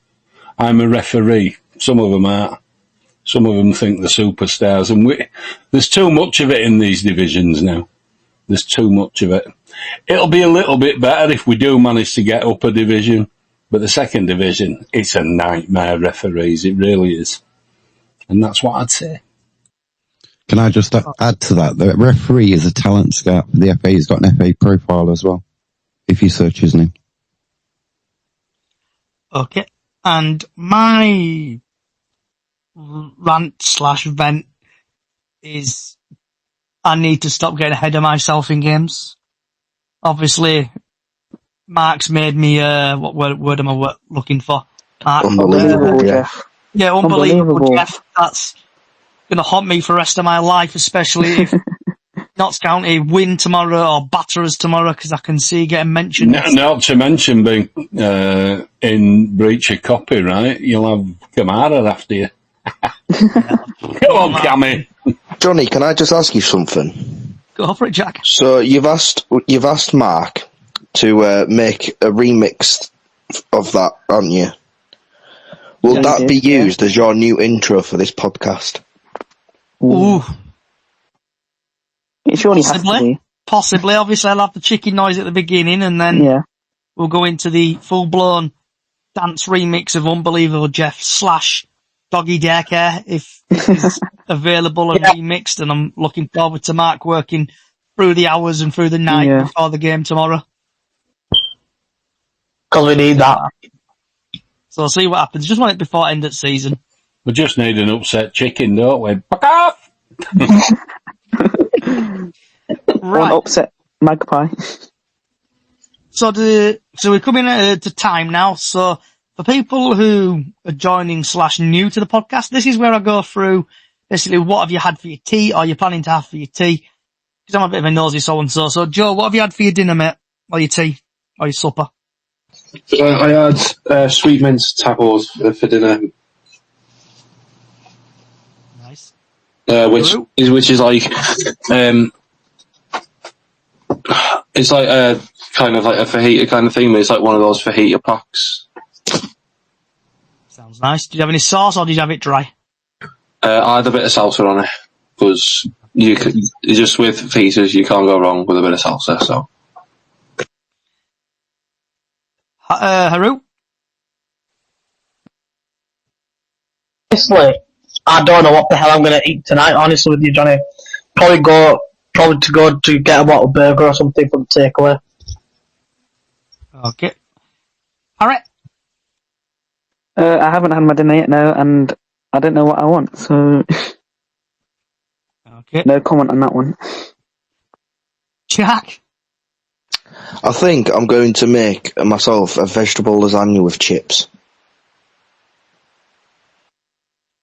I'm a referee. Some of them are. Some of them think they're superstars. And there's too much of it in these divisions now. There's too much of it. It'll be a little bit better if we do manage to get up a division. But the second division, it's a nightmare, referees. It really is. And that's what I'd say. Can I just add to that? The referee is a talent scout for the FA. He's got an FA profile as well, if you search his name. Okay. And my rant/vent is I need to stop getting ahead of myself in games. Obviously, Mark's made me, what word am I looking for? Mark, Unbelievable, Jeff. Yeah, unbelievable, Jeff. That's going to haunt me for the rest of my life, especially if Notts County win tomorrow or batter us tomorrow, because I can see getting mentioned. Not to mention being in breach of copyright, you'll have Kamara after you. Come on, Cammy. Johnny, can I just ask you something? Go for it, Jack. So you've asked Mark to make a remix of that, haven't you? Will that be used as your new intro for this podcast? Ooh. surely has to be. Possibly. Obviously, I'll have the chicken noise at the beginning, and then we'll go into the full-blown dance remix of Unbelievable Jeff / Doggy Daycare if it is available and remixed. And I'm looking forward to Mark working through the hours and through the night before the game tomorrow. Because we need that. So I'll see what happens. Just want it before end of season. We just need an upset chicken, don't we? Fuck off! One upset magpie. So we're coming to time now. So for people who are joining / new to the podcast, this is where I go through basically what have you had for your tea or you're planning to have for your tea. Because I'm a bit of a nosy so-and-so. So Joe, what have you had for your dinner, mate? Or your tea? Or your supper? I had sweet mince tacos for dinner. Nice. Which is like it's like a kind of like a fajita kind of thing, but it's like one of those fajita packs. Sounds nice. Did you have any sauce or did you have it dry? I had a bit of salsa on it because just with fajitas you can't go wrong with a bit of salsa. So. Haru? Honestly, I don't know what the hell I'm going to eat tonight, honestly, with you, Johnny. Probably to go to get a bottle burger or something from takeaway. Okay. Alright. I haven't had my dinner yet, no, and I don't know what I want, so... Okay. No comment on that one. Jack? I think I'm going to make myself a vegetable lasagna with chips.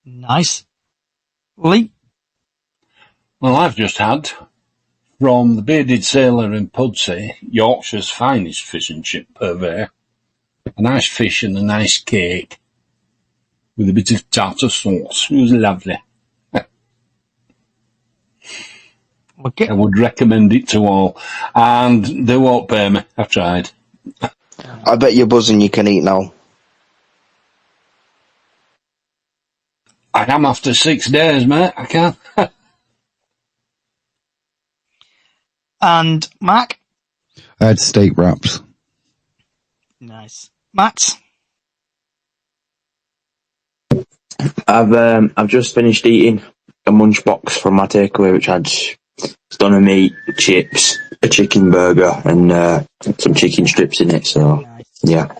Nice. Lee? Well, I've just had, from the Bearded Sailor in Pudsey, Yorkshire's finest fish and chip purveyor, a nice fish and a nice cake, with a bit of tartar sauce. It was lovely. Okay. I would recommend it to all. And they won't pay me. I've tried. I bet you're buzzing you can eat now. I am after 6 days, mate. I can. And Mark? I had steak wraps. Nice. Matt? I've just finished eating a munch box from my takeaway, which had stunner meat, chips, a chicken burger, and some chicken strips in it. So, nice. Yeah.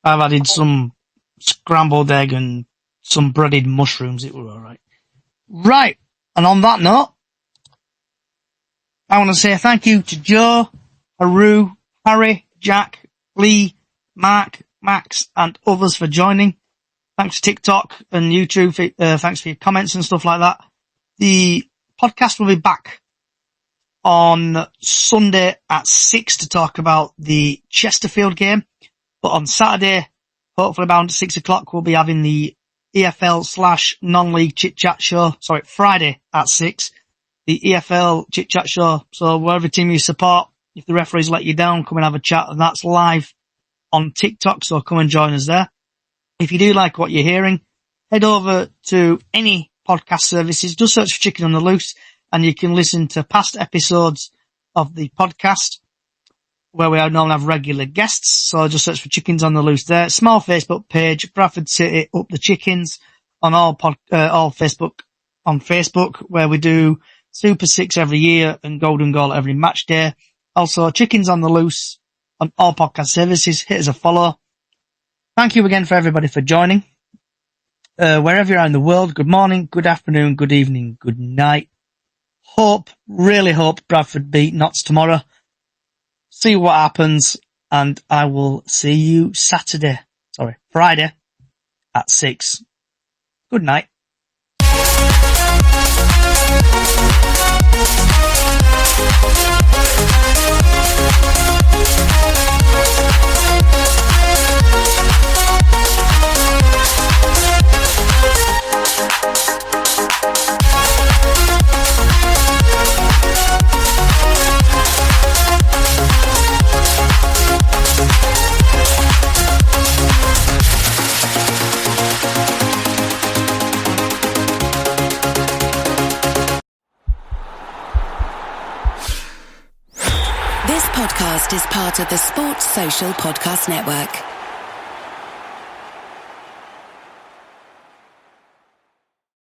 I've added some scrambled egg and some breaded mushrooms. It were alright. Right. And on that note, I want to say thank you to Joe, Haru, Harry, Jack, Lee, Mark, Max, and others for joining. Thanks to TikTok and YouTube. Thanks for your comments and stuff like that. The podcast will be back on Sunday at 6 to talk about the Chesterfield game. But on Saturday, hopefully around 6 o'clock, we'll be having the EFL / non-league chit chat show. Sorry, Friday at 6. The EFL chit chat show. So whatever team you support, if the referees let you down, come and have a chat. And that's live on TikTok. So come and join us there. If you do like what you're hearing, head over to any podcast services. Just search for Chicken on the Loose and you can listen to past episodes of the podcast where we normally have regular guests. So just search for Chickens on the Loose there. Small Facebook page, Bradford City Up the Chickens on all Facebook, on Facebook, where we do Super 6 every year and Golden Goal every match day. Also, Chickens on the Loose on all podcast services. Hit us a follow. Thank you again for everybody for joining. Wherever you are in the world, good morning, good afternoon, good evening, good night. Really hope Bradford beat Notts tomorrow. See what happens, and I will see you Friday at 6. Good night. This podcast is part of the Sports Social Podcast Network.